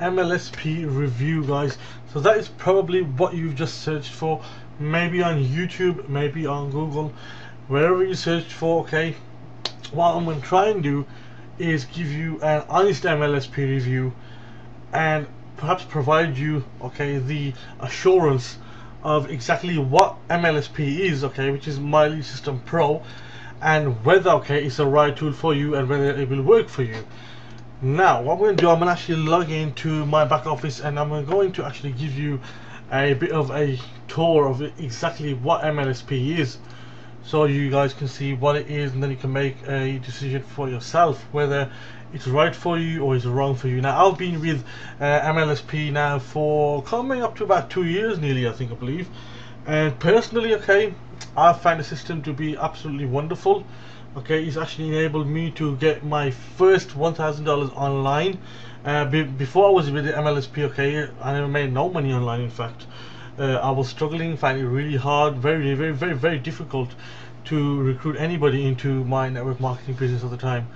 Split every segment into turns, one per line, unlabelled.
MLSP review, guys. So that is probably what you've just searched for, maybe on YouTube, maybe on Google, wherever you search for. Okay, what I'm going to try and do is give you an honest MLSP review and perhaps provide you, okay, the assurance of exactly what MLSP is, okay, which is Myleadsystempro, and whether, okay, it's the right tool for you and whether it will work for you. Now what I'm going to do, I'm going to actually log into my back office and I'm going to actually give you a bit of a tour of exactly what MLSP is, so you guys can see what it is, and then you can make a decision for yourself whether it's right for you or it's wrong for you. Now I've been with MLSP now for coming up to about 2 years nearly, I believe, and personally, okay, I've found the system to be absolutely wonderful. Okay, it's actually enabled me to get my first $1,000 online. Before I was with the MLSP, okay, I never made no money online. In fact, I was struggling, finding it really hard, very difficult to recruit anybody into my network marketing business at the time.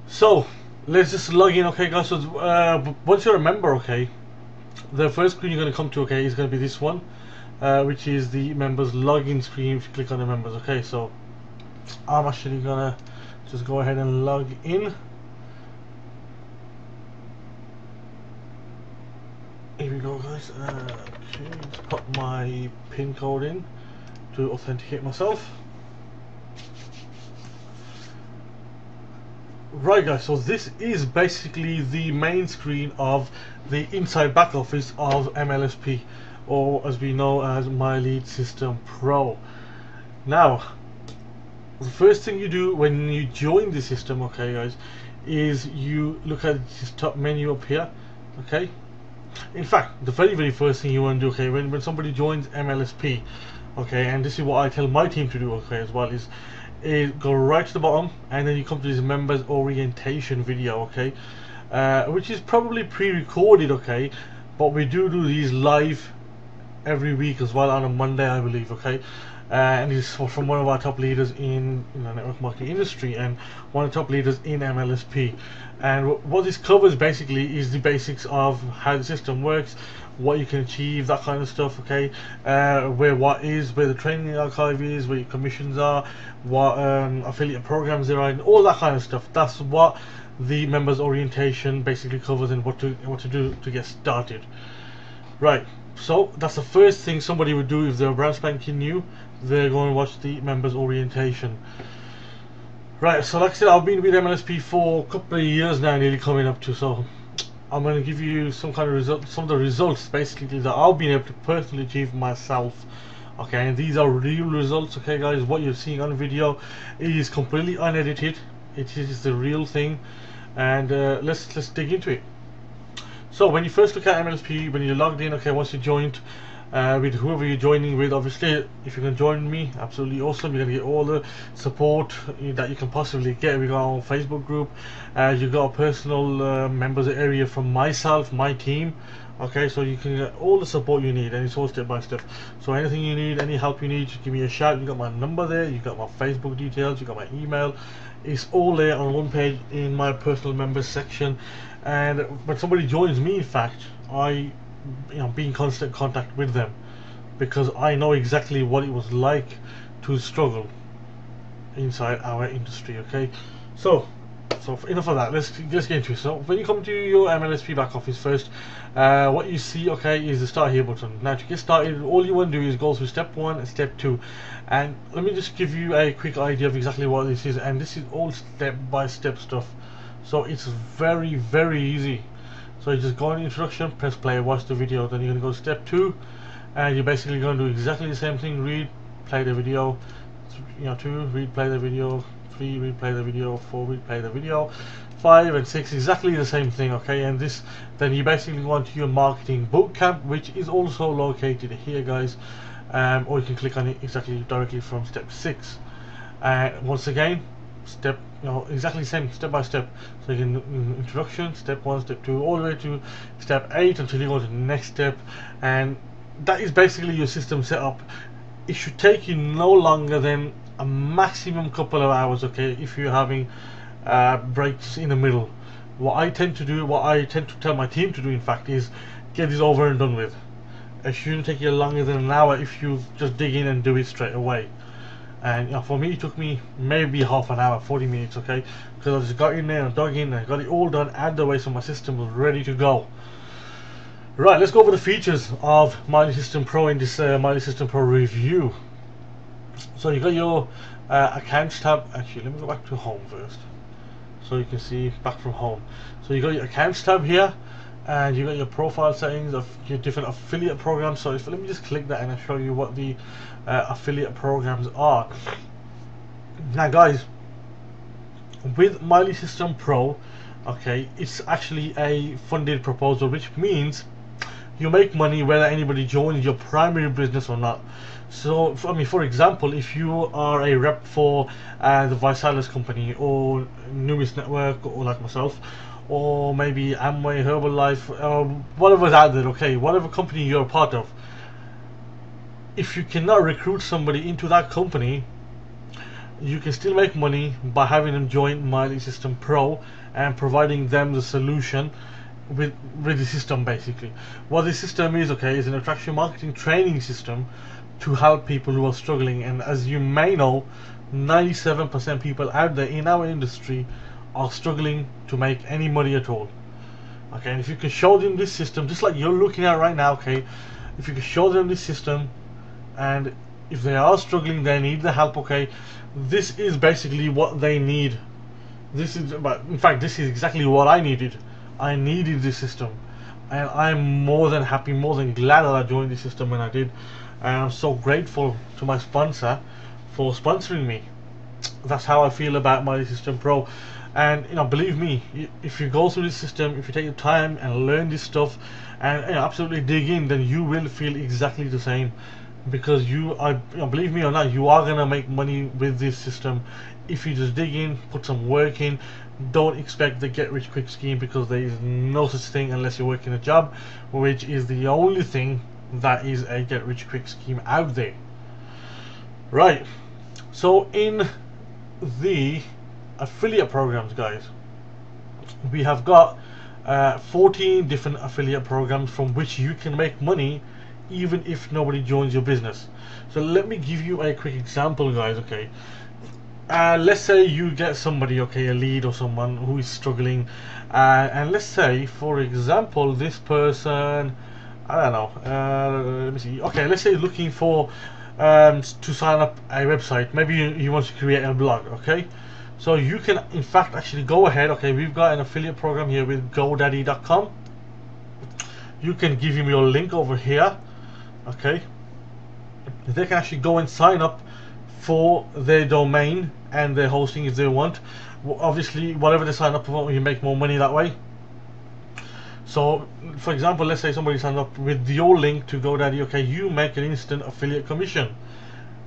So let's just log in, okay, guys. So once you're a member, okay, the first screen you're going to come to, okay, is going to be this one, which is the members login screen. If you click on the members, okay, so I'm actually gonna just go ahead and log in. Here we go, guys. Okay, let's put my PIN code in to authenticate myself. Right, guys, so this is basically the main screen of the inside back office of MLSP, or as we know as Myleadsystempro. Now the first thing you do when you join the system, okay, guys, is you look at this top menu up here. Okay, in fact, the very first thing you want to do, okay, when somebody joins MLSP, okay, and this is what I tell my team to do, okay, as well, is go right to the bottom and then you come to this members orientation video, okay, which is probably pre-recorded, okay, but we do these live every week as well on a Monday, I believe, okay. And it's from one of our top leaders in the network marketing industry and one of the top leaders in MLSP. And what this covers basically is the basics of how the system works, what you can achieve, that kind of stuff, okay, where the training archive is, where your commissions are, what affiliate programs there are, and all that kind of stuff. That's what the members orientation basically covers, and what to do to get started. Right, so that's the first thing somebody would do if they're brand spanking new. They're going to watch the members orientation. Right, so like I said, I've been with MLSP for a couple of years now, nearly coming up to, so I'm going to give you some kind of result, some of the results basically that I've been able to personally achieve myself. Okay, and these are real results, okay, guys. What you're seeing on video is completely unedited. It is the real thing, and let's dig into it. So when you first look at MLSP, when you're logged in, okay, once you joined with whoever you're joining with, obviously if you can join me, absolutely awesome. You're gonna get all the support that you can possibly get. We got our Facebook group, you got a personal members area from myself, my team, okay, so you can get all the support you need, and it's all step by step. So anything you need, any help you need, just give me a shout. You got my number there, you got my Facebook details, you got my email. It's all there on one page in my personal members section. And when somebody joins me, in fact, I be in constant contact with them, because I know exactly what it was like to struggle inside our industry. Okay, so enough of that. Let's get into it. So when you come to your MLSP back office first, what you see, okay, is the start here button. Now to get started, all you want to do is go through step 1 and step 2, and let me just give you a quick idea of exactly what this is. And this is all step by step stuff, so it's very easy. So you just go on introduction, press play, watch the video. Then you're going to go to step 2, and you're basically going to do exactly the same thing. Read, play the video, 2, read, play the video, 3, read, play the video, 4, read, play the video, 5 and 6, exactly the same thing, okay. And this, then you basically go on to your marketing bootcamp, which is also located here, guys, or you can click on it exactly directly from step 6. Once again, step, exactly the same, step by step. So you can introduction, step 1, step 2, all the way to step 8 until you go to the next step, and that is basically your system setup. It should take you no longer than a maximum couple of hours, okay, if you're having breaks in the middle. what I tend to tell my team to do, in fact, is get this over and done with. It shouldn't take you longer than an hour if you just dig in and do it straight away. And for me, it took me maybe half an hour, 40 minutes, okay, because I just got in there and dug in and got it all done and the way, so my system was ready to go. Right, let's go over the features of MLSystempro in this MLSystempro review. So you got your accounts tab. Actually, let me go back to home first, so you can see back from home. So you got your accounts tab here, and you got your profile settings of your different affiliate programs. So let me just click that and I'll show you what the affiliate programs are. Now guys, with MLSystempro, okay, it's actually a funded proposal, which means you make money whether anybody joins your primary business or not. So for example, if you are a rep for the Visalis company or Numis Network, or like myself, or maybe Amway, Herbalife, whatever's out there, okay, whatever company you're a part of, if you cannot recruit somebody into that company, you can still make money by having them join MLSystempro and providing them the solution with the system. Basically, what the system is, okay, is an attraction marketing training system to help people who are struggling. And as you may know, 97% people out there in our industry are struggling to make any money at all. Okay, and if you can show them this system, just like you're looking at right now, okay, if you can show them this system, and if they are struggling, they need the help, okay, this is basically what they need. This is, but in fact, this is exactly what I needed. I needed this system, and I'm more than happy, more than glad that I joined the system when I did. And I'm so grateful to my sponsor for sponsoring me. That's how I feel about MLSystempro. And believe me, if you go through this system, if you take your time and learn this stuff and absolutely dig in, then you will feel exactly the same. Because you are, believe me or not, you are gonna make money with this system if you just dig in, put some work in. Don't expect the get rich quick scheme, because there is no such thing unless you're working a job, which is the only thing that is a get rich quick scheme out there. Right, so in the affiliate programs, guys, we have got 14 different affiliate programs from which you can make money even if nobody joins your business. So let me give you a quick example, guys. Okay, let's say you get somebody, okay, a lead or someone who is struggling, and let's say, for example, this person, I don't know, let me see, okay, let's say looking for to sign up a website. Maybe you want to create a blog, okay, so you can in fact actually go ahead, okay, we've got an affiliate program here with GoDaddy.com. you can give him your link over here, okay, they can actually go and sign up for their domain and their hosting if they want. Obviously, whatever they sign up for, you make more money that way. So for example, let's say somebody signed up with your link to GoDaddy, okay, you make an instant affiliate commission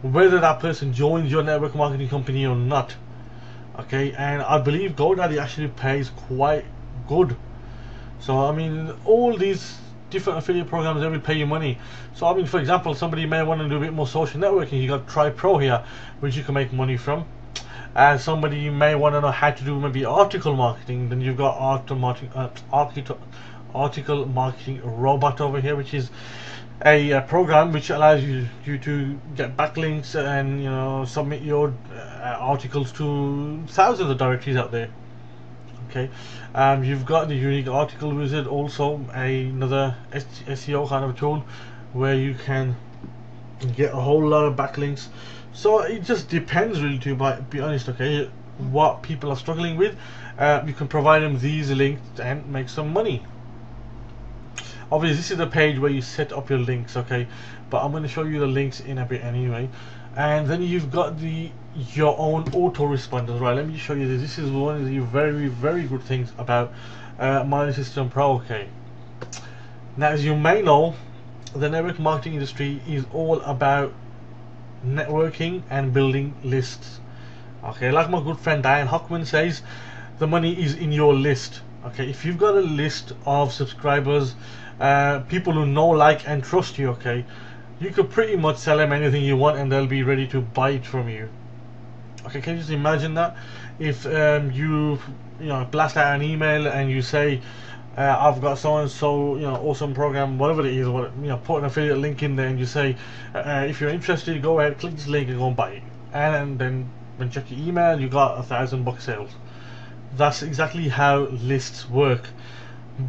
whether that person joins your network marketing company or not. Okay, and I believe GoDaddy actually pays quite good. So I mean, all these different affiliate programs, they will pay you money. So I mean, for example, somebody may want to do a bit more social networking, you got Try Pro here, which you can make money from. And somebody may want to know how to do maybe article marketing, then you've got article marketing robot over here, which is a program which allows you to get backlinks and submit your articles to thousands of directories out there. Okay, you've got the unique article wizard, also another SEO kind of tool where you can get a whole lot of backlinks. So it just depends really, to be honest, okay, what people are struggling with. You can provide them these links and make some money. Obviously this is the page where you set up your links, okay, but I'm going to show you the links in a bit anyway. And then you've got your own autoresponders. Right, let me show you this. This is one of the very, very good things about MLSystempro. Okay, now as you may know, the network marketing industry is all about networking and building lists. Okay, like my good friend Diane Hockman says, the money is in your list. Okay, if you've got a list of subscribers, people who know, like and trust you, okay, you could pretty much sell them anything you want and they'll be ready to buy it from you. Okay, can you just imagine that? If you blast out an email and you say, I've got so and so, awesome program, whatever it is, put an affiliate link in there, and you say, if you're interested, go ahead, click this link and go and buy it. And then when you check your email, you got $1,000 sales. That's exactly how lists work.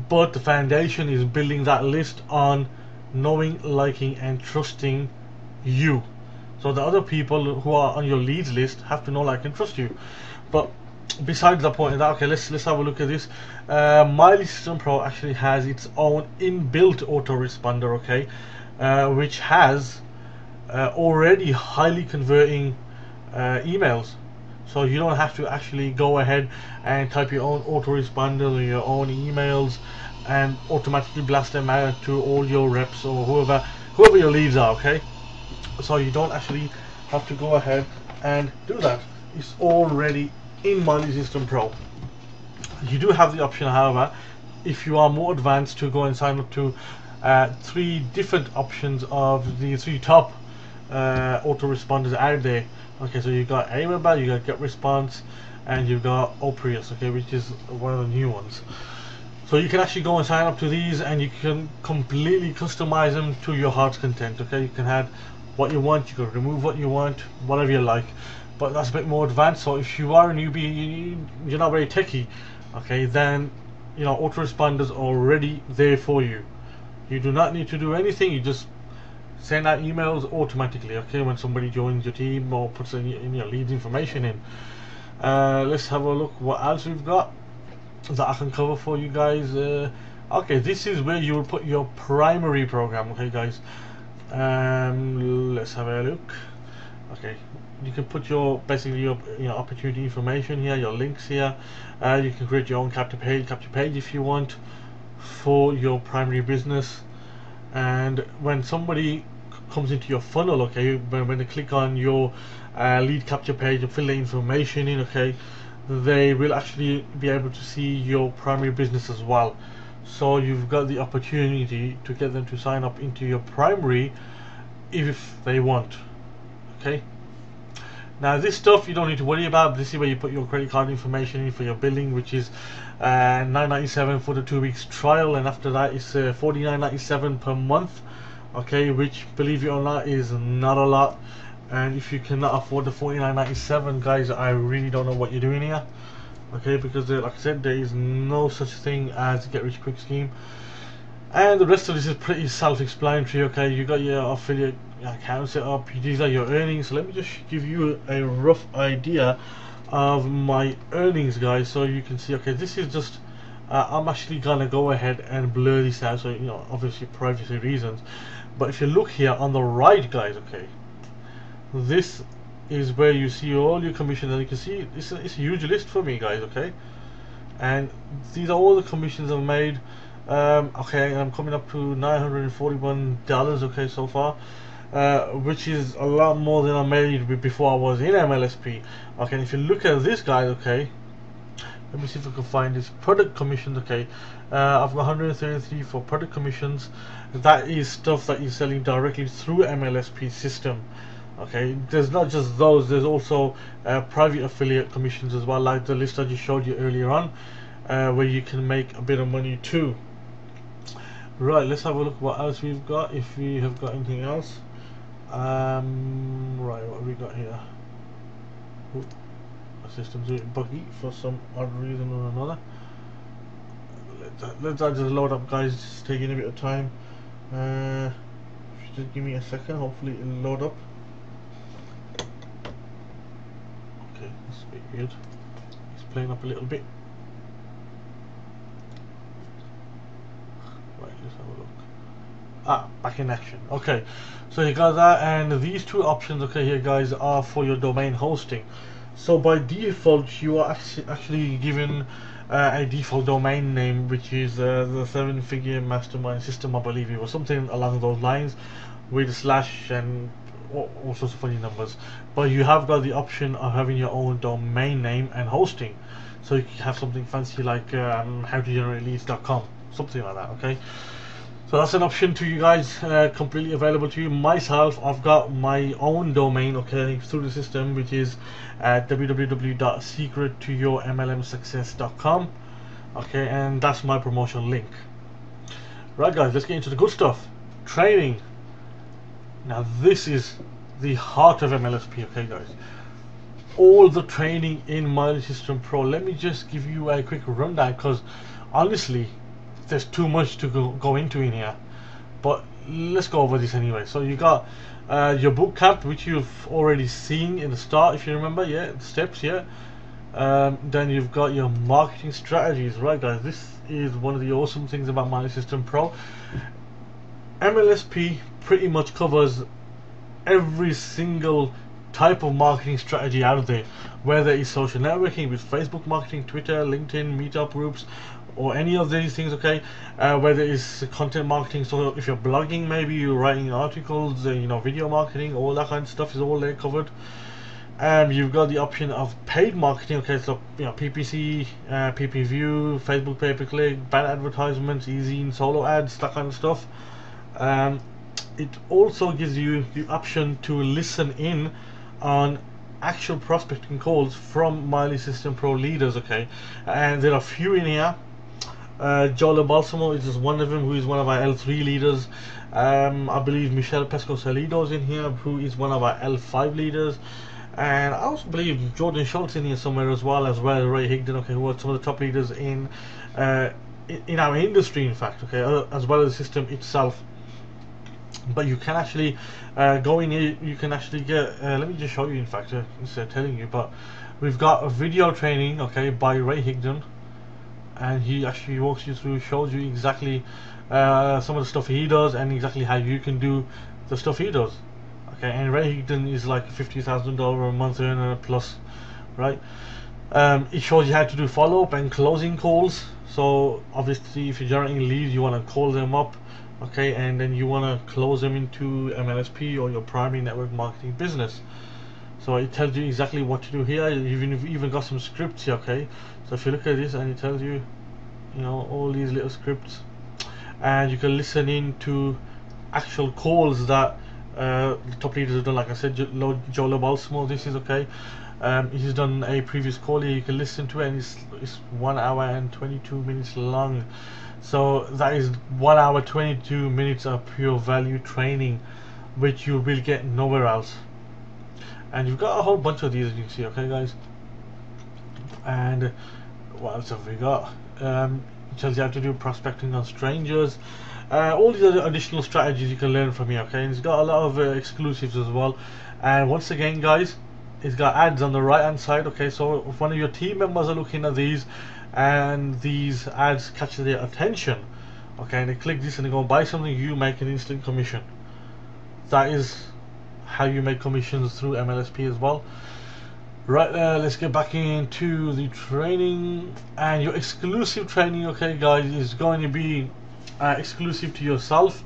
But the foundation is building that list on knowing, liking, and trusting you. So the other people who are on your leads list have to know, like, and trust you. But besides the point of that, okay, let's have a look at this. Myleadsystempro actually has its own inbuilt autoresponder, okay, which has already highly converting emails. So you don't have to actually go ahead and type your own autoresponder or your own emails and automatically blast them out to all your reps or whoever your leads are, okay? So you don't actually have to go ahead and do that. It's already in Myleadsystempro. You do have the option, however, if you are more advanced, to go and sign up to 3 different options of the 3 top autoresponders out there. Okay, so you've got Aweber, you got GetResponse, and you've got Oprius, okay, which is one of the new ones. So you can actually go and sign up to these, and you can completely customize them to your heart's content. Okay, you can add what you want, you can remove what you want, whatever you like. But that's a bit more advanced. So if you are a newbie, you're not very techy, okay, then autoresponders are already there for you. You do not need to do anything. You just send out emails automatically, okay, when somebody joins your team or puts in your lead information in. Let's have a look what else we've got that I can cover for you guys. Okay, this is where you will put your primary program, okay guys. Let's have a look. Okay, you can put basically your opportunity information here, your links here. You can create your own capture page if you want for your primary business. And when somebody comes into your funnel, okay, when they click on your lead capture page and fill the information in, okay, they will actually be able to see your primary business as well. So you've got the opportunity to get them to sign up into your primary if they want, okay. Now this stuff you don't need to worry about. This is where you put your credit card information in for your billing, which is $9.97 for the 2 weeks trial, and after that it's $49.97 per month, okay, which, believe it or not, is not a lot. And if you cannot afford the $49.97, guys, I really don't know what you're doing here, okay, because like I said, there is no such thing as a get rich quick scheme. And the rest of this is pretty self-explanatory, okay. You got your affiliate account set up, these are your earnings. So let me just give you a rough idea of my earnings, guys, so you can see. Okay, this is just I'm actually gonna go ahead and blur this out, so obviously privacy reasons. But if you look here on the right, guys, okay, this is where you see all your commissions, and you can see it's a huge list for me, guys, okay. And these are all the commissions I've made. Okay, I'm coming up to $941, okay, so far, which is a lot more than I made before I was in MLSP. Okay, and if you look at this, guys, okay, let me see if I can find this product commissions. Okay, I've got 133 for product commissions. That is stuff that you're selling directly through MLSP system. Okay, there's not just those, there's also private affiliate commissions as well, like the list I just showed you earlier on, where you can make a bit of money too. Right, let's have a look what else we've got, if we have got anything else. Right, what have we got here? Ooh, the system's a bit buggy for some odd reason or another. Let that just load up, guys. It's taking a bit of time. Just give me a second, hopefully it'll load up. Okay, that's a bit weird. It's playing up a little bit. Right, let's have a look. Ah, back in action. Okay, so you got that, and these 2 options, okay, here, guys, are for your domain hosting. So by default, you are actually given a default domain name, which is the 7-figure mastermind system, I believe it was, something along those lines, with a slash and all sorts of funny numbers. But you have got the option of having your own domain name and hosting. So you can have something fancy like howtogenerate leads.com, something like that, okay. So that's an option to you guys, completely available to you. Myself, I've got my own domain, okay, through the system, which is www.secrettoyourmlmsuccess.com, okay, and that's my promotion link. Right guys, let's get into the good stuff. Training. Now this is the heart of MLSP, okay guys. All the training in Myleadsystempro. Let me just give you a quick rundown, because honestly there's too much to go into in here, but let's go over this anyway. So you got your boot camp, which you've already seen in the start, if you remember, yeah, the steps, yeah. Then you've got your marketing strategies, right guys. This is one of the awesome things about Myleadsystempro. MLSP pretty much covers every single type of marketing strategy out there, whether it's social networking with Facebook marketing, Twitter, LinkedIn, meetup groups, or any of these things, okay. Whether it's content marketing, so if you're blogging, maybe you're writing articles, you know, video marketing, all that kind of stuff is all there covered. You've got the option of paid marketing, okay, so you know, PPC, PPView, Facebook pay-per-click, banner advertisements, e-zine, solo ads, that kind of stuff. It also gives you the option to listen in on actual prospecting calls from Myleadsystempro leaders, okay, and there are a few in here. Joe Balsamo is just one of them, who is one of our L3 leaders. I believe Michelle Pesco-Salido is in here, who is one of our L5 leaders, and I also believe Jordan Schultz in here somewhere as well Ray Higdon, okay, who are some of the top leaders in our industry, in fact, okay, as well as the system itself. But you can actually go in here, you can actually get, let me just show you, in fact, instead of telling you, but we've got a video training, okay, by Ray Higdon, and he actually walks you through, shows you exactly some of the stuff he does and exactly how you can do the stuff he does, okay. And Ray Higdon is like $50,000 a month earner plus, right? It shows you how to do follow-up and closing calls. So obviously if you're generating leads, you want to call them up, okay, and then you want to close them into MLSP or your primary network marketing business. So it tells you exactly what to do here. You've even got some scripts here, okay. So if you look at this, and it tells you, you know, all these little scripts, and you can listen in to actual calls that the top leaders have done. Like I said, Joe Balsamo, this is okay. He's done a previous call here, you can listen to it, and it's 1 hour and 22 minutes long. So that is 1 hour 22 minutes of pure value training, which you will get nowhere else. And you've got a whole bunch of these, as you can see, okay guys. And what else have we got? It tells you how to do prospecting on strangers, all these other additional strategies you can learn from here, okay. And it's got a lot of exclusives as well. And once again guys, it's got ads on the right hand side, okay. So if one of your team members are looking at these and these ads catch their attention, okay, and they click this and they go and buy something, you make an instant commission. That is how you make commissions through MLSP as well. Right, let's get back into the training. And your exclusive training, okay guys, is going to be exclusive to yourself,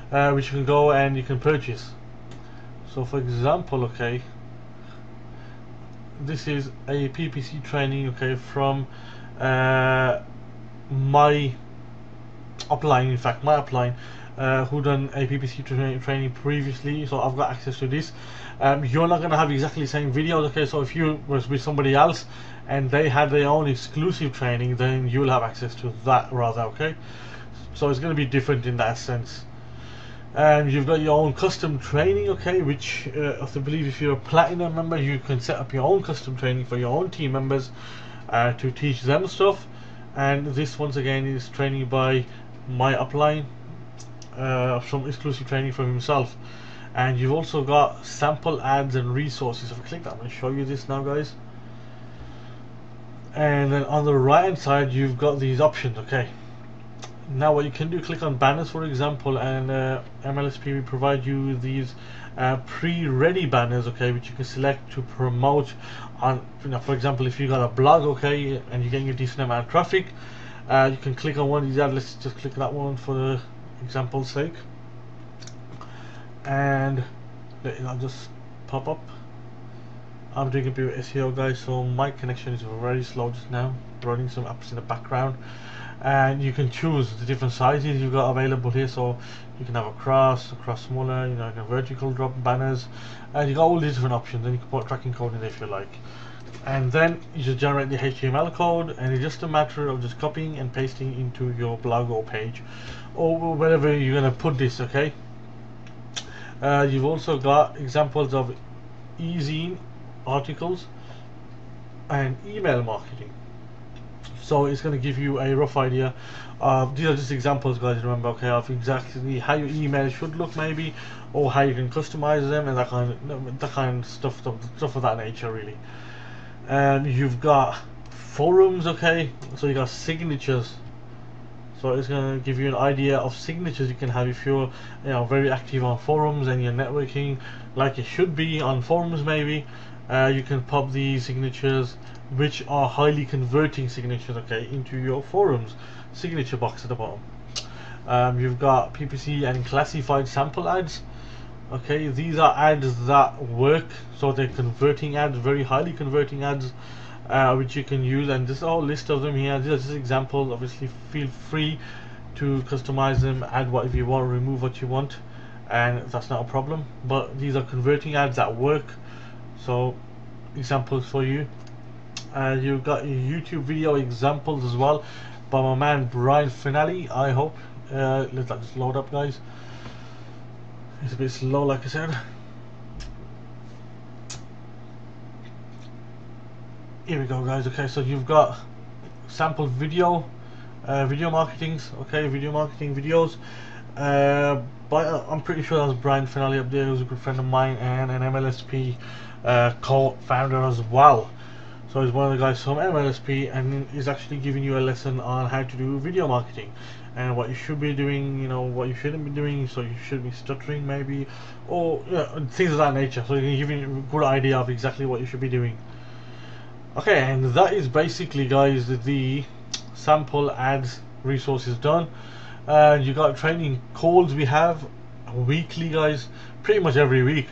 which you can go and you can purchase. So for example, okay, this is a PPC training, okay, from my upline, in fact my upline, who done a PPC training previously, so I've got access to this. You're not going to have exactly the same videos, okay. So if you was with somebody else and they had their own exclusive training, then you'll have access to that rather, okay. So it's going to be different in that sense. And you've got your own custom training, okay, which I believe if you're a platinum member, you can set up your own custom training for your own team members to teach them stuff. And this once again is training by my upline, some exclusive training from himself. And you've also got sample ads and resources. If I click that, I'm going to show you this now guys. And then on the right hand side you've got these options, okay. Now what you can do, click on banners for example, and MLSP will provide you with these pre-ready banners, okay, which you can select to promote on, you know, for example if you got a blog, okay, and you're getting a decent amount of traffic, you can click on one of these ads. Let's just click that one for the example's sake, and I'll just pop up. I'm doing a bit of SEO guys, so my connection is very slow just now, running some apps in the background. and you can choose the different sizes you've got available here. So you can have a cross smaller, you know, like a vertical drop banners, and you got all these different options. And you can put tracking code in there if you like, and then you just generate the HTML code, and it's just a matter of just copying and pasting into your blog or page or wherever you're going to put this. Okay, you've also got examples of e-zine articles and email marketing. So it's going to give you a rough idea of, these are just examples, guys, remember, okay, of exactly how your email should look maybe, or how you can customize them, and that kind of stuff of that nature really. And you've got forums, okay, so you got signatures. So it's going to give you an idea of signatures you can have if you're, you know, very active on forums and you're networking like it should be on forums maybe. You can pop these signatures, which are highly converting signatures, okay, into your forums signature box at the bottom. You've got PPC and classified sample ads. Okay, these are ads that work, so they're converting ads, very highly converting ads, which you can use, and there's a whole list of them here. These are just examples. Obviously feel free to customize them, add whatever you want, remove what you want, and that's not a problem. But these are converting ads that work, so examples for you. You've got YouTube video examples as well by my man Brian Finale, I hope. Let that just load up, guys. It's a bit slow, like I said. Here we go, guys. Okay, so you've got sample video marketings, okay, video marketing videos, but I'm pretty sure that was Brian Finale up there, who's a good friend of mine and an MLSP co-founder as well. So he's one of the guys from MLSP, and he's actually giving you a lesson on how to do video marketing and what you should be doing, you know, what you shouldn't be doing. So you should be stuttering maybe, or, you know, things of that nature. So he can give you a good idea of exactly what you should be doing. Okay, and that is basically, guys, the sample ads resources done. And you got training calls we have weekly, guys, pretty much every week.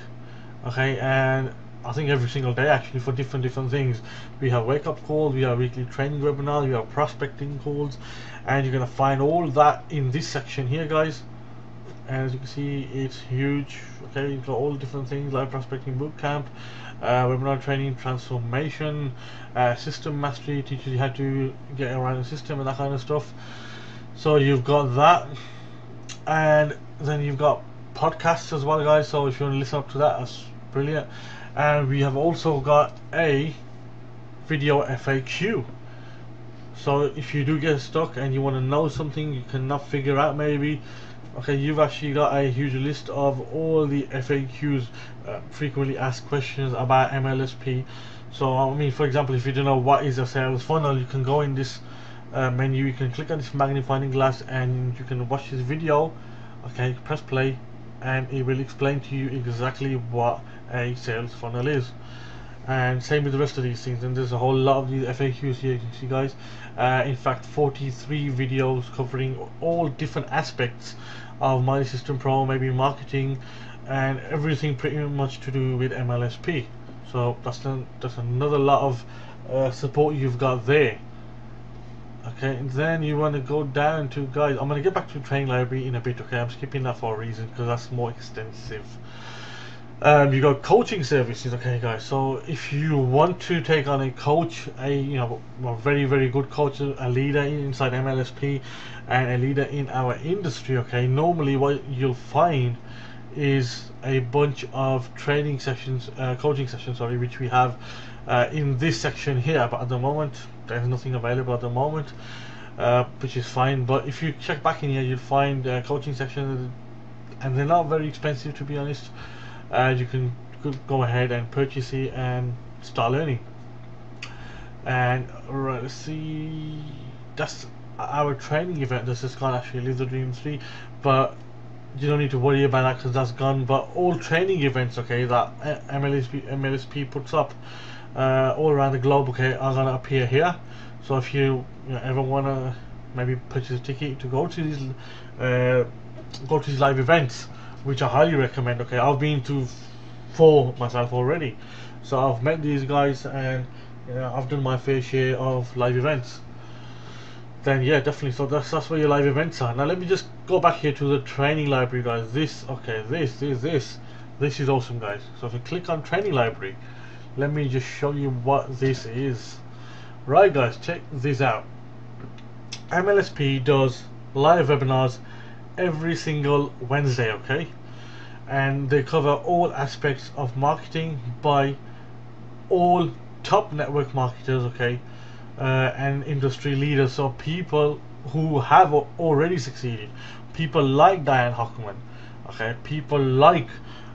Okay, and I think every single day actually, for different things. We have wake up calls, we have weekly training webinars, we have prospecting calls, and you're gonna find all that in this section here, guys. And as you can see, it's huge. Okay, you've got all different things like prospecting bootcamp, webinar training, transformation, system mastery, teaches you how to get around the system and that kind of stuff. So you've got that, and then you've got podcasts as well, guys. So if you want to listen up to that, that's brilliant. And we have also got a video FAQ. So if you do get stuck and you want to know something you cannot figure out maybe, okay, you've actually got a huge list of all the FAQs, frequently asked questions about MLSP. So I mean, for example, if you don't know what is a sales funnel, you can go in this menu, you can click on this magnifying glass and you can watch this video. Okay, press play and it will explain to you exactly what a sales funnel is. And same with the rest of these things, and there's a whole lot of these FAQs here, you can see, guys. In fact, 43 videos covering all different aspects of Myleadsystempro, maybe marketing and everything pretty much to do with MLSP. So that's another lot of support you've got there. Okay, and then you want to go down to, guys, I'm going to get back to training library in a bit. Okay, I'm skipping that for a reason, because that's more extensive. You got coaching services. Okay, guys, so if you want to take on a coach, a very good coach, a leader inside MLSP and a leader in our industry, okay, normally what you'll find is a bunch of training sessions, coaching sessions, sorry, which we have in this section here, but at the moment there's nothing available at the moment, which is fine. But if you check back in here, you'll find coaching sessions, and they're not very expensive, to be honest. You can go ahead and purchase it and start learning. And right, let's see, that's our training event. This is called actually Live the Dream 3, but you don't need to worry about that because that's gone. But all training events, okay, that MLSP puts up all around the globe, okay, are gonna appear here. So if you ever wanna maybe purchase a ticket to go to these live events, which I highly recommend. Okay, I've been to 4 myself already, so I've met these guys and I've done my fair share of live events. then yeah, definitely. So that's where your live events are. Now let me just go back here to the training library, guys. This is awesome, guys. So if you click on training library, let me just show you what this is. Right, guys, check this out. MLSP does live webinars every single Wednesday, okay, and they cover all aspects of marketing by all top network marketers, okay, and industry leaders. So people who have already succeeded, people like Diane Hockman, okay, people like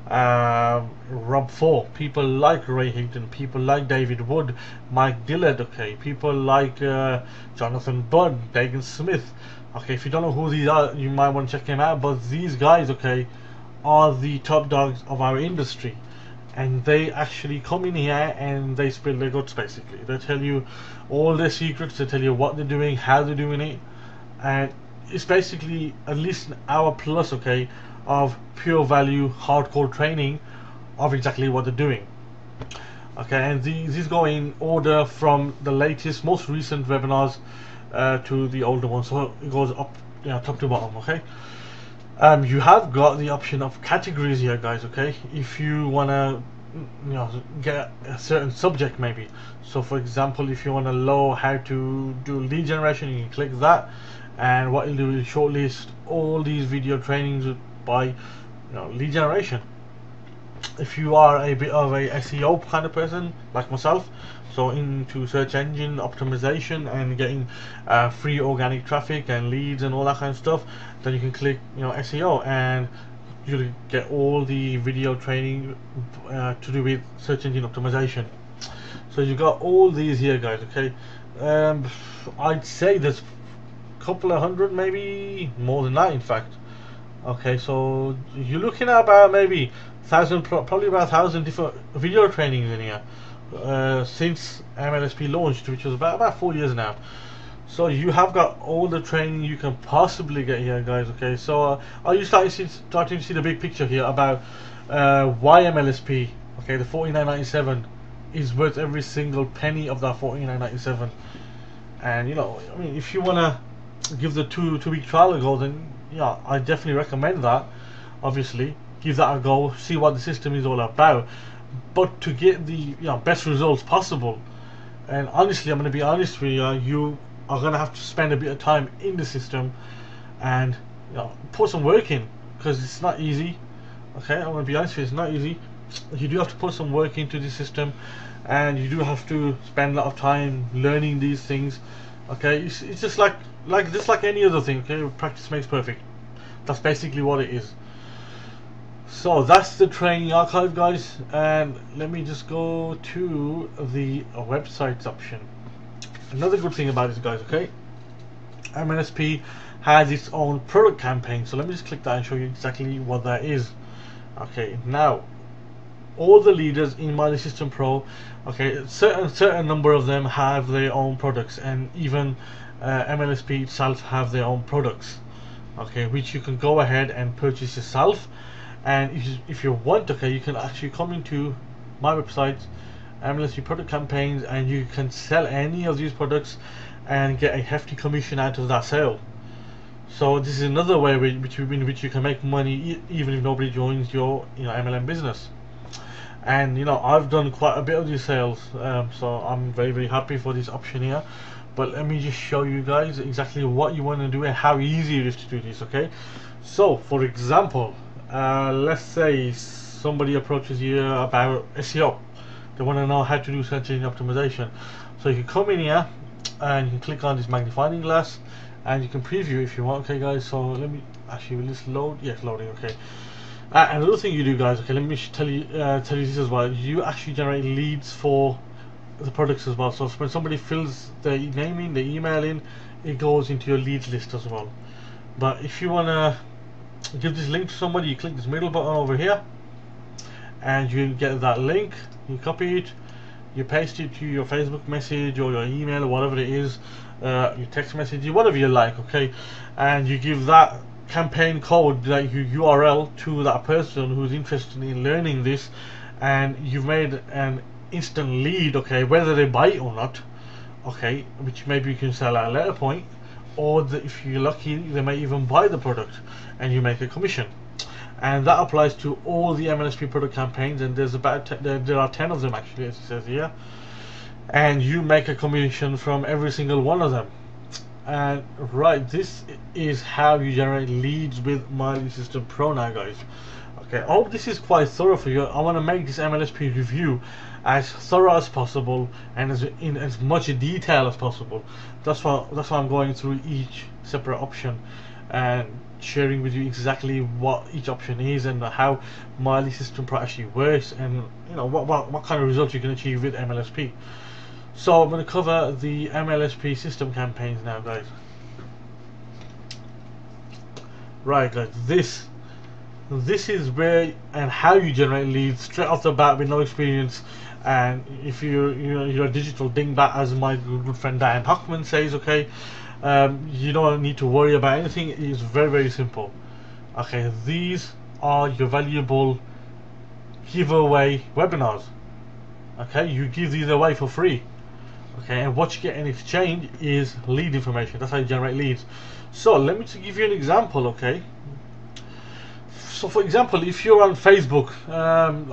Rob Thorpe, people like Ray Hinton, people like David Wood, Mike Dillard, okay, people like Jonathan Budd, Dagan Smith. Okay, if you don't know who these are, you might want to check them out, but these guys, okay, are the top dogs of our industry, and they actually come in here and they spill their guts. Basically, they tell you all their secrets, they tell you what they're doing, how they're doing it, and it's basically at least an hour plus, okay, of pure value hardcore training of exactly what they're doing. Okay, and these go in order from the latest, most recent webinars to the older ones, so it goes up, top to bottom. Okay, you have got the option of categories here, guys. Okay, if you wanna get a certain subject, maybe. So for example, if you want to know how to do lead generation, you can click that, and what it'll do is shortlist all these video trainings by lead generation. If you are a bit of a SEO kind of person like myself, so into search engine optimization and getting free organic traffic and leads and all that kind of stuff, then you can click SEO, and you'll get all the video training to do with search engine optimization. So you got all these here, guys. Okay, I'd say there's a couple of hundred, maybe more than that, in fact. Okay, so you're looking at about maybe probably about 1,000 different video trainings in here since MLSP launched, which was about 4 years now. So you have got all the training you can possibly get here, guys. Okay, so are you starting to see the big picture here about why MLSP, okay, the $49.97 is worth every single penny of that $49.97? And I mean, if you wanna give the two-week trial a go, then yeah, I definitely recommend that. Obviously, give that a go, see what the system is all about. But to get the best results possible, and honestly, I'm going to be honest with you, you are going to have to spend a bit of time in the system and put some work in, because it's not easy. Okay, I'm going to be honest with you, it's not easy. You do have to put some work into the system, and you do have to spend a lot of time learning these things. Okay, it's just like any other thing. Okay, practice makes perfect. That's basically what it is. So that's the training archive, guys, and let me just go to the websites option. Another good thing about this, guys, okay, MLSP has its own product campaign. So let me just click that and show you exactly what that is. Okay, now all the leaders in Myleadsystempro, okay, certain number of them have their own products, and even MLSP itself have their own products, okay, which you can go ahead and purchase yourself. And if you want, okay, you can actually come into my website, MLSP product campaigns, and you can sell any of these products and get a hefty commission out of that sale. So this is another way in which you can make money even if nobody joins your MLM business. And I've done quite a bit of these sales, so I'm very happy for this option here. But let me just show you guys exactly what you want to do and how easy it is to do this. Okay, so for example, let's say somebody approaches you about SEO. They want to know how to do search engine optimization. So you can come in here and you can click on this magnifying glass, and you can preview if you want. Okay, guys, so let me actually, will this load? Yes, loading. Okay. Another thing you do, guys, okay, let me tell you this as well. You actually generate leads for the products as well. So when somebody fills their name in, their email in, it goes into your leads list as well. But if you want to give this link to somebody, you click this middle button over here, and you get that link, you copy it, you paste it to your Facebook message or your email or whatever it is, your text message, whatever you like, okay, and you give that campaign code, like your URL, to that person who's interested in learning this, and you've made an instant lead, okay, whether they buy it or not, okay, which maybe you can sell at a later point, or if you're lucky, they may even buy the product and you make a commission. And that applies to all the MLSP product campaigns, and there's there are 10 of them actually, as it says here, and you make a commission from every single one of them. And right, this is how you generate leads with Myleadsystempro now, guys. Okay, I hope this is quite thorough for you. I want to make this MLSP review as thorough as possible and in as much detail as possible. That's why I'm going through each separate option and sharing with you exactly what each option is and how Myleadsystempro actually works, and you know what kind of results you can achieve with MLSP. So I'm going to cover the MLSP system campaigns now, guys. Right, guys, this is where and how you generate leads straight off the bat with no experience. And if you're a digital dingbat, as my good friend Dan Hockman says, okay, you don't need to worry about anything. It's very simple. Okay, these are your valuable giveaway webinars. Okay, you give these away for free. Okay, and what you get in exchange is lead information. That's how you generate leads. So let me just give you an example. Okay, so for example, if you're on Facebook,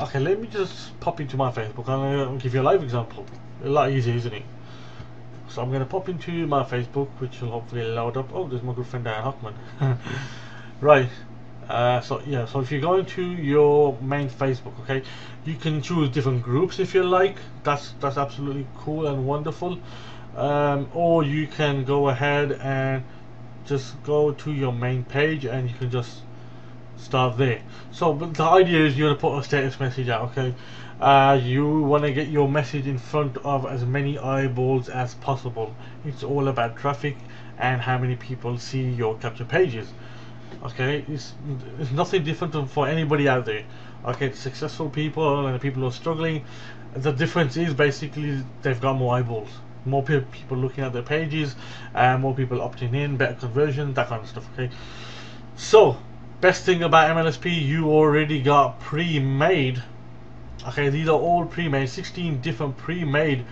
okay, let me just pop into my Facebook and I'll give you a live example. A lot easier, isn't it? So I'm going to pop into my Facebook, which will hopefully load up. Oh, there's my good friend Dan Hockman. Right. So yeah, so if you go into your main Facebook, okay, you can choose different groups if you like. That's absolutely cool and wonderful. Or you can go ahead and just go to your main page and you can just start there. So but the idea is you're going to put a status message out, okay. You want to get your message in front of as many eyeballs as possible. It's all about traffic and how many people see your capture pages. Okay, it's nothing different for anybody out there. Okay, successful people and the people who are struggling, the difference is basically they've got more eyeballs, more people looking at their pages, and more people opting in, better conversion, that kind of stuff. Okay, so best thing about MLSP, you already got pre-made. Okay, these are all pre-made, 16 different pre-made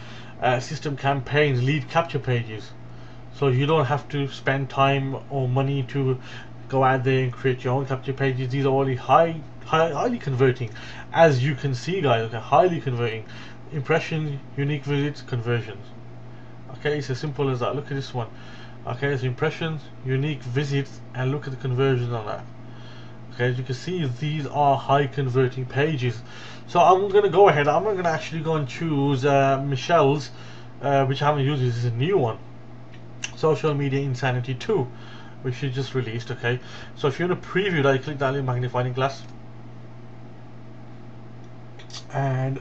system campaigns, lead capture pages. So you don't have to spend time or money to go out there and create your own capture pages. These are already highly converting, as you can see, guys. Okay, highly converting impressions, unique visits, conversions. Okay, it's as simple as that. Look at this one. Okay, it's impressions, unique visits, and look at the conversions on that. Okay, as you can see, these are high converting pages. So I'm going to go ahead, I'm going to actually go and choose Michelle's, which I haven't used. This is a new one, Social Media Insanity 2, which she just released. Okay, so if you want to preview that, you click that little magnifying glass, and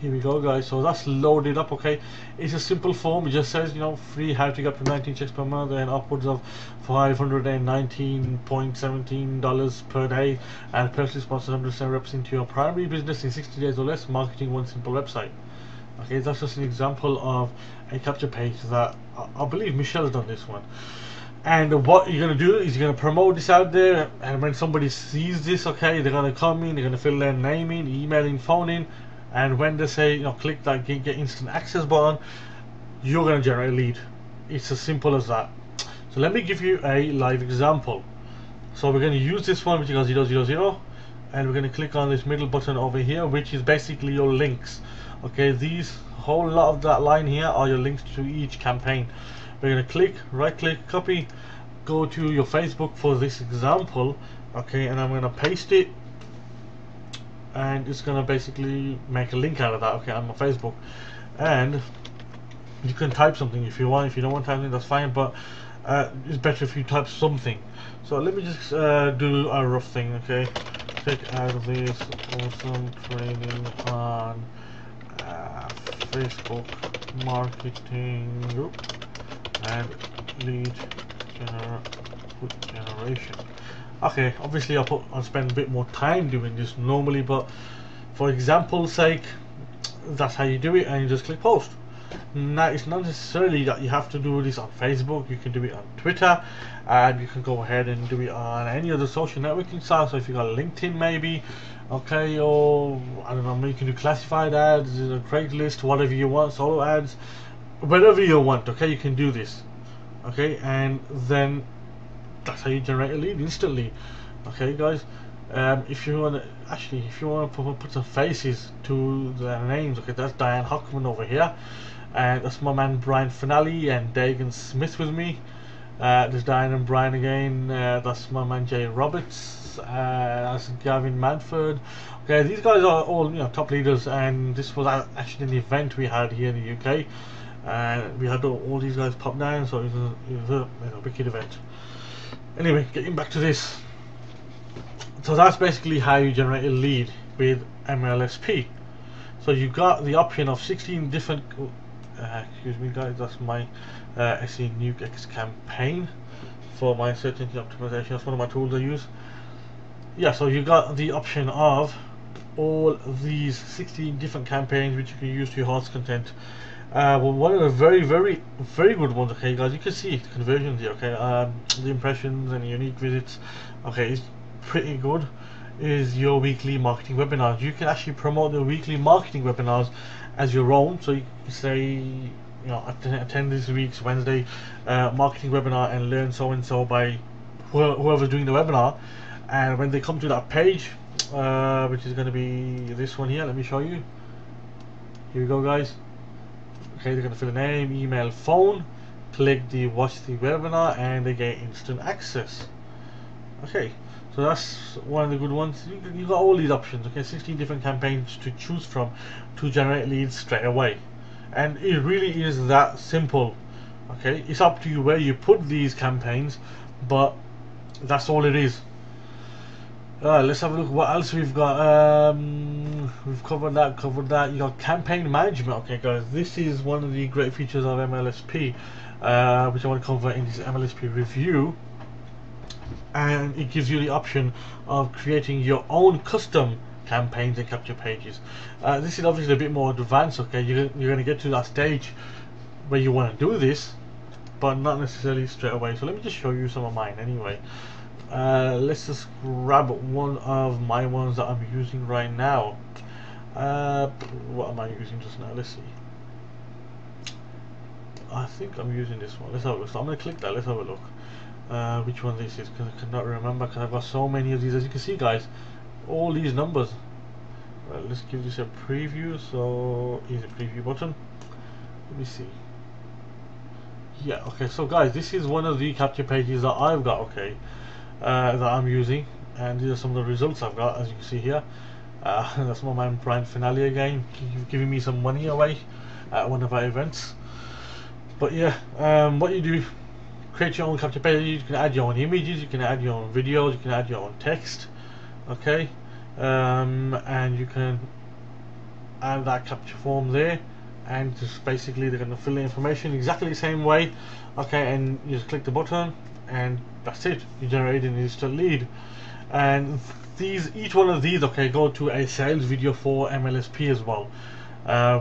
here we go, guys. So that's loaded up. Okay, it's a simple form. It just says, you know, free, how to get up to 19 checks per month and upwards of $519.17 per day, and personally sponsored 100% reps into your primary business in 60 days or less, marketing one simple website. Okay, that's just an example of a capture page that I believe Michelle's done this one. And what you're going to do is you're going to promote this out there, and when somebody sees this, okay, they're going to come in, they're going to fill their name in, email in, phone in, and when they say, you know, click that get instant access button, you're going to generate a lead. It's as simple as that. So let me give you a live example. So we're going to use this one, which is 000, and we're going to click on this middle button over here, which is basically your links. Okay, these whole lot of that line here are your links to each campaign. We're going to click, right click, copy, go to your Facebook for this example. Okay, and I'm going to paste it, and it's going to basically make a link out of that, okay, on my Facebook. And you can type something if you want. If you don't want to type anything, that's fine, but it's better if you type something. So let me just do a rough thing. Okay, check out this awesome training on Facebook marketing group and lead generation. Okay, obviously I'll spend a bit more time doing this normally, but for example's sake, that's how you do it, and you just click post. Now, it's not necessarily that you have to do this on Facebook. You can do it on Twitter, and you can go ahead and do it on any other social networking site. So if you got LinkedIn maybe, okay, or I don't know, maybe you can do classified ads, Craigslist, whatever you want, solo ads, whatever you want, okay, you can do this. okay, and then that's how you generate a lead instantly. Okay, guys. If you want to put some faces to their names, okay, that's Diane Hockman over here, and that's my man Brian Finale and Dagan Smith with me. There's Diane and Brian again. That's my man Jay Roberts. That's Gavin Manford. Okay, these guys are all top leaders, and this was actually an event we had here in the UK, and we had all these guys pop down, so it was a wicked event. Anyway, getting back to this. So that's basically how you generate a lead with MLSP. So you got the option of 16 different excuse me guys, that's my SE Nuke X campaign for my search engine optimization. That's one of my tools I use. Yeah, so you got the option of all these 16 different campaigns which you can use to enhance content. Well, one of the very good ones, okay guys, you can see the conversions here, okay, the impressions and unique visits, okay, it's pretty good, is your weekly marketing webinars. You can actually promote the weekly marketing webinars as your own, so you can say, attend this week's Wednesday marketing webinar and learn so and so by whoever's doing the webinar, and when they come to that page, which is going to be this one here, let me show you. Here we go, guys. Okay, they're going to fill a name, email, phone, click the watch the webinar, and they get instant access. Okay, so that's one of the good ones. You got all these options, okay, 16 different campaigns to choose from to generate leads straight away, and it really is that simple. Okay, it's up to you where you put these campaigns, but that's all it is. Let's have a look what else we've got. We've covered that. You got campaign management. Okay guys, this is one of the great features of MLSP, which I want to cover in this MLSP review, and it gives you the option of creating your own custom campaigns and capture pages. This is obviously a bit more advanced, okay. You're going to get to that stage where you want to do this, but not necessarily straight away. So let me just show you some of mine anyway. Let's just grab one of my ones that I'm using right now. What am I using just now? Let's see. I think I'm using this one. Let's have a look. So I'm going to click that. Let's have a look. Which one this is, because I cannot remember, because I've got so many of these. As you can see, guys, all these numbers. Well, let's give this a preview. So here's the preview button. Let me see. Yeah, okay. So guys, this is one of the capture pages that I've got. Okay. That I'm using, and these are some of the results I've got, as you can see here. That's my man Brian Finale again, giving me some money away at one of our events. But yeah, what you do, create your own capture page. You can add your own images, you can add your own videos, you can add your own text, okay, and you can add that capture form there, and just basically they're going to fill the information exactly the same way, okay, and you just click the button and that's it. You generate an instant lead, and each one of these, okay, go to a sales video for MLSP as well,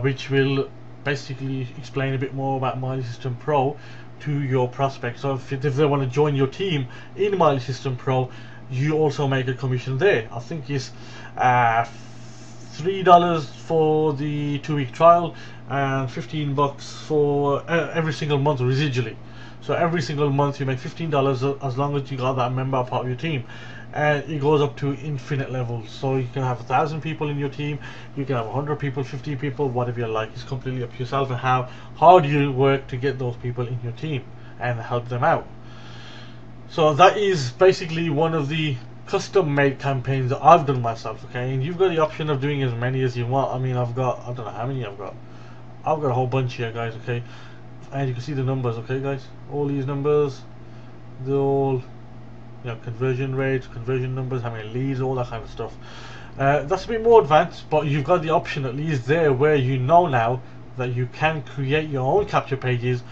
which will basically explain a bit more about Myleadsystempro to your prospects. So if they want to join your team in Myleadsystempro, you also make a commission there. I think it's $3 for the 2-week trial and $15 for every single month residually. So every single month you make $15 as long as you got that member part of your team, and it goes up to infinite levels. So you can have 1,000 people in your team, you can have 100 people, 50 people, whatever you like. It's completely up to yourself and how hard you work to get those people in your team and help them out. So that is basically one of the custom made campaigns that I've done myself, okay, and you've got the option of doing as many as you want. I mean, I don't know how many I've got a whole bunch here, guys, okay. And you can see the numbers, okay guys, all these numbers, they're all, conversion rates, conversion numbers, how many leads, all that kind of stuff. That's a bit more advanced, but you've got the option at least there where you know now that you can create your own capture pages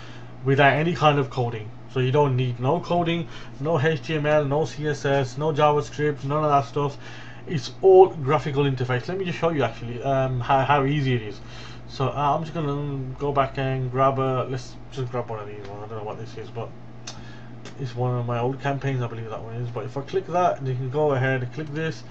without any kind of coding. So you don't need no coding, no HTML, no CSS, no JavaScript, none of that stuff. It's all graphical interface. Let me just show you actually how easy it is. So I'm just gonna go back and grab let's just grab one of these ones. I don't know what this is, but it's one of my old campaigns, I believe that one is. But if I click that, you can go ahead and click this,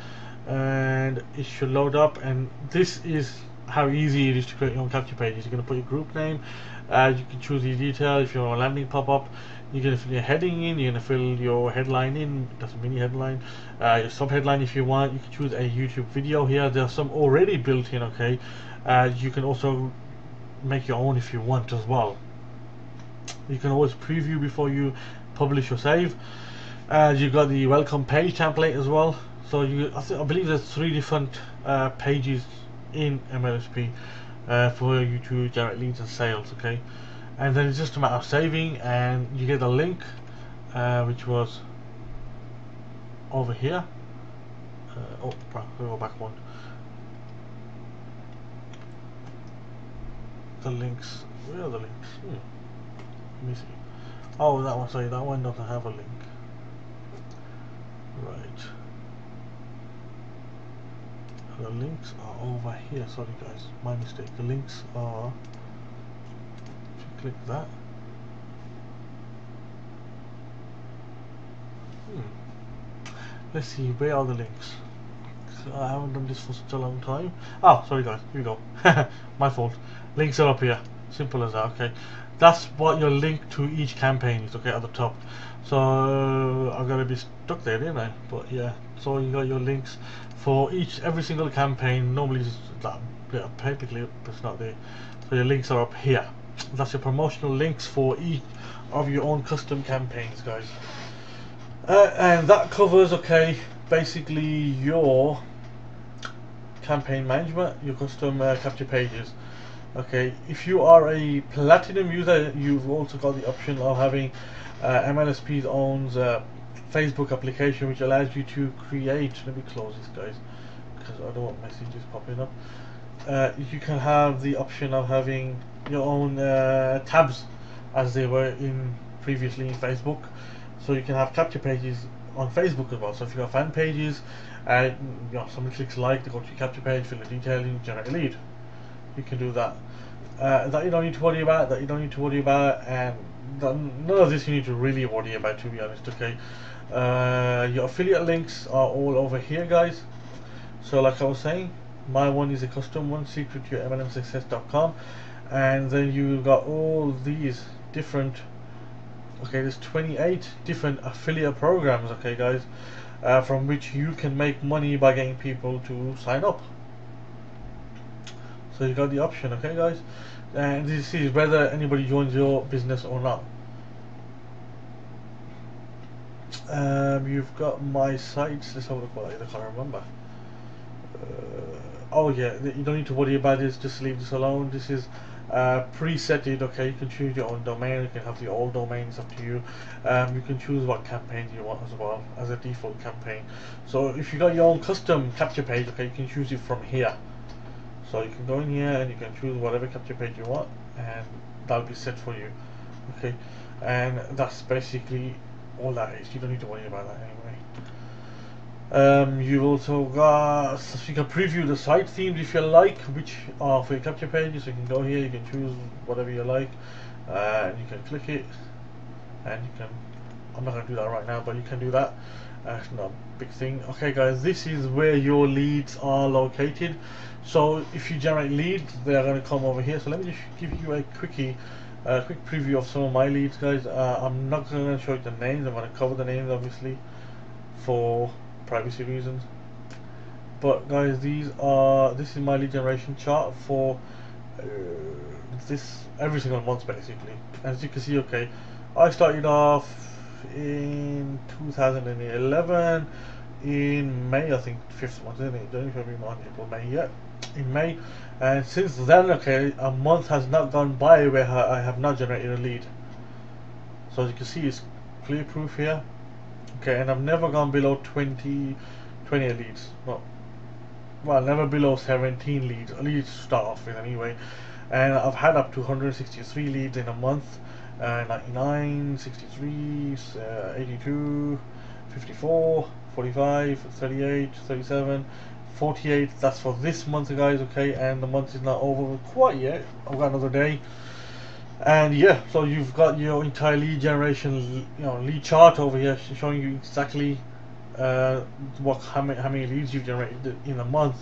and it should load up. And this is how easy it is to create your own capture pages. You're gonna put your group name, you can choose your details. If you want a landing pop-up, You're going to fill your heading in, you're going to fill your headline in, that's a mini headline, your sub-headline if you want. You can choose a YouTube video here. There are some already built in, okay. You can also make your own if you want as well. You can always preview before you publish or save. You've got the welcome page template as well. So I believe there's 3 different pages in MLSP for you to generate leads and sales, okay. And then it's just a matter of saving, and you get a link which was over here. Oh, go back one. The links, where are the links? Let me see. Oh, that one, sorry, that one doesn't have a link. Right. The links are over here, sorry guys, my mistake. The links are, if you click that. Let's see, where are the links? I haven't done this for such a long time. Oh, sorry guys, here we go. My fault. Links are up here. Simple as that, okay. That's what your link to each campaign is, okay, at the top. So I'm gonna be stuck there, didn't I? But yeah, so you got your links for every single campaign. Normally it's that bit of paperclip, but it's not there. So your links are up here. That's your promotional links for each of your own custom campaigns, guys. And that covers, okay, basically your campaign management, your custom capture pages. Okay, if you are a platinum user, you've also got the option of having MLSP's own Facebook application, which allows you to create. Let me close this, guys, because I don't want messages popping up. You can have the option of having your own tabs, as they were previously in Facebook. So you can have capture pages on Facebook as well. So if you have fan pages, somebody clicks like, they go to your capture page, fill the detailing, generate a lead. You can do that. That you don't need to worry about. And none of this you need to really worry about, to be honest. Okay. Your affiliate links are all over here, guys. So like I was saying, my one is a custom one, secret to your MLMsuccess.com, and then you've got all these different. Okay, there's 28 different affiliate programs, okay guys, from which you can make money by getting people to sign up. So you got the option, okay guys, and this is whether anybody joins your business or not. You've got my sites. Let's have a look what I can't remember. Oh yeah, you don't need to worry about this, just leave this alone. This is presetted, okay. You can choose your own domain, you can have the old domains, up to you. You can choose what campaign you want as well as a default campaign. So if you got your own custom capture page, okay, you can choose it from here. So you can go in here and you can choose whatever capture page you want, and that'll be set for you, okay. And that's basically all that is. You don't need to worry about that anyway. You've also got, so you can preview the site themes if you like, which are for your capture pages. So you can go here, you can choose whatever you like, and you can click it, and you can, I'm not going to do that right now, but you can do that. It's not a big thing. Okay guys, this is where your leads are located. So if you generate leads, they are going to come over here. So let me just give you a quick preview of some of my leads, guys. I'm not going to show you the names. I'm going to cover the names, obviously, for privacy reasons. But guys, this is my lead generation chart for this every single month, basically. As you can see, okay, I started off in 2011 in May, I think 5th month, isn't it? Don't even remember March, April, May yet. In May, and since then, okay, a month has not gone by where I have not generated a lead. So as you can see, it's clear proof here. Okay, and I've never gone below 20 leads. Well, never below 17 leads. Leads to start off with anyway. And I've had up to 163 leads in a month. 99, 63, 82, 54, 45, 38, 37, 48. That's for this month, guys. Okay, and the month is not over quite yet. I've got another day. And yeah, so you've got your entire lead generation, lead chart over here, showing you exactly how many leads you've generated in a month.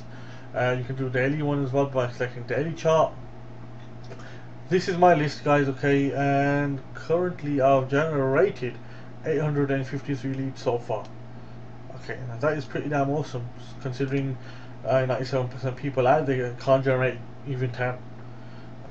You can do a daily one as well by selecting daily chart. this is my list, guys, okay, and currently I've generated 853 leads so far. Okay, now that is pretty damn awesome, considering 97% people out there can't generate even 10.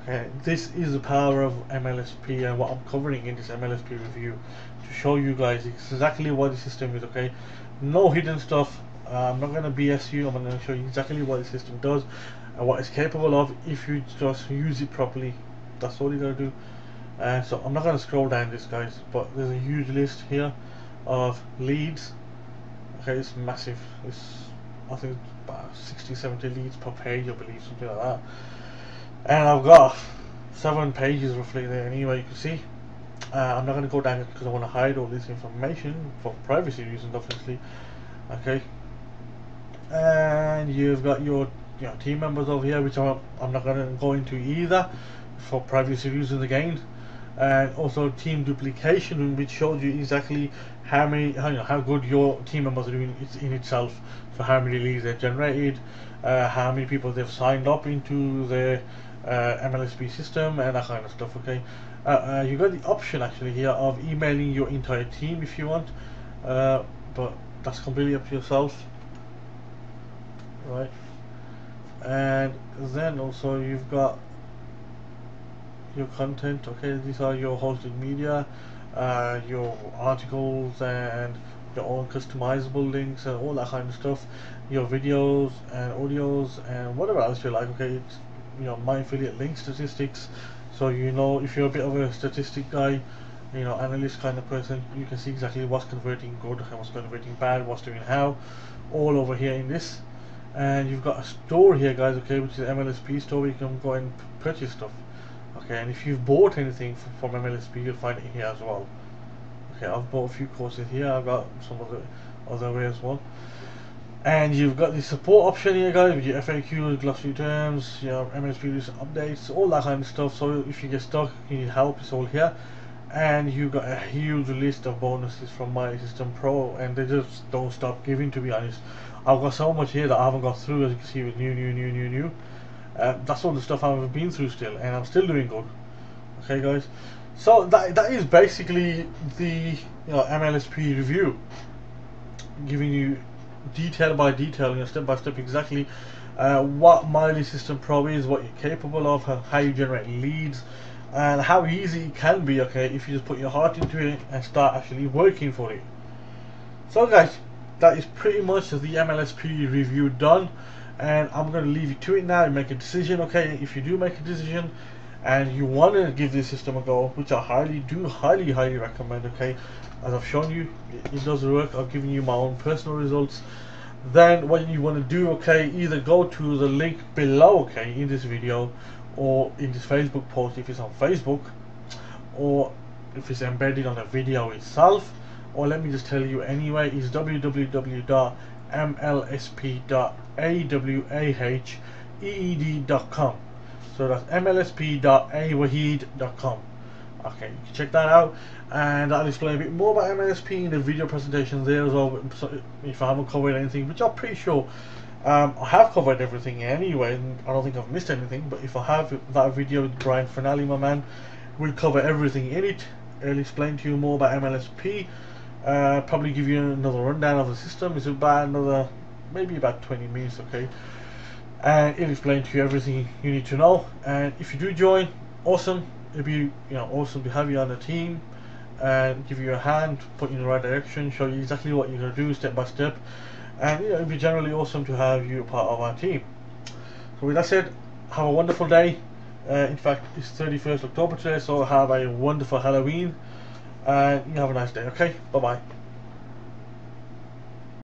Okay, this is the power of MLSP and what I'm covering in this MLSP review, to show you guys exactly what the system is. Okay, no hidden stuff. I'm not going to BS you. I'm going to show you exactly what the system does and what it's capable of if you just use it properly. That's all you got to do. So I'm not going to scroll down this, guys, but there's a huge list here of leads. Okay, it's massive. I think it's about 60-70 leads per page, I believe, something like that. And I've got 7 pages roughly there anyway, you can see. I'm not going to go down because I want to hide all this information for privacy reasons, obviously. Okay, and you've got your team members over here, which I'm not going to go into either for privacy reasons again. And also team duplication, which shows you exactly how good your team members are doing in itself. So how many leads they've generated, how many people they've signed up into the MLSP system, and that kind of stuff. Okay, you got the option actually here of emailing your entire team if you want, but that's completely up to yourself, right? And then also you've got your content. Okay, these are your hosted media, your articles and your own customizable links and all that kind of stuff, your videos and audios and whatever else you like. Okay, it's my affiliate link statistics, so if you're a bit of a statistic guy, analyst kind of person, you can see exactly what's converting good and what's converting bad, what's doing how, all over here in this. And you've got a store here, guys, okay, which is MLSP store, where you can go and purchase stuff. Okay, and if you've bought anything from MLSP, you'll find it here as well. Okay, I've bought a few courses here. I've got some other way as well. And you've got the support option here, guys, with your FAQs, glossary terms, your MLSP recent updates, all that kind of stuff. So if you get stuck, you need help, it's all here. And you've got a huge list of bonuses from Myleadsystempro, and they just don't stop giving, to be honest. I've got so much here that I haven't got through, as you can see, with new. That's all the stuff I've been through still, and I'm still doing good. Okay, guys. So that is basically the MLSP review, giving you detail by detail, step by step, exactly what Myleadsystempro is, what you're capable of, how you generate leads, and how easy it can be. Okay, if you just put your heart into it and start actually working for it. So, guys, that is pretty much the MLSP review done, and I'm going to leave you to it now and make a decision. Okay, if you do make a decision and you want to give this system a go, which I highly recommend, okay, as I've shown you, it does work. I've given you my own personal results. Then what you want to do, okay, either go to the link below, okay, in this video, or in this Facebook post if it's on Facebook, or if it's embedded on a video itself, or let me just tell you anyway, is www.mlsp.awahheed.com. So that's mlsp.awahheed.com. Okay, you can check that out, and I'll explain a bit more about MLSP in the video presentation there as well. So if I haven't covered anything, which I'm pretty sure I have covered everything anyway, and I don't think I've missed anything, but if I have, that video with Brian Finale, my man, will cover everything in it. I'll explain to you more about MLSP, probably give you another rundown of the system. It's about maybe about 20 minutes, okay, and it'll explain to you everything you need to know. And if you do join, awesome. It'd be awesome to have you on the team and give you a hand, put you in the right direction, show you exactly what you're going to do step by step, and it'd be generally awesome to have you a part of our team. So with that said, have a wonderful day. In fact, it's 31st October today, so have a wonderful Halloween, and you have a nice day. Okay, bye bye.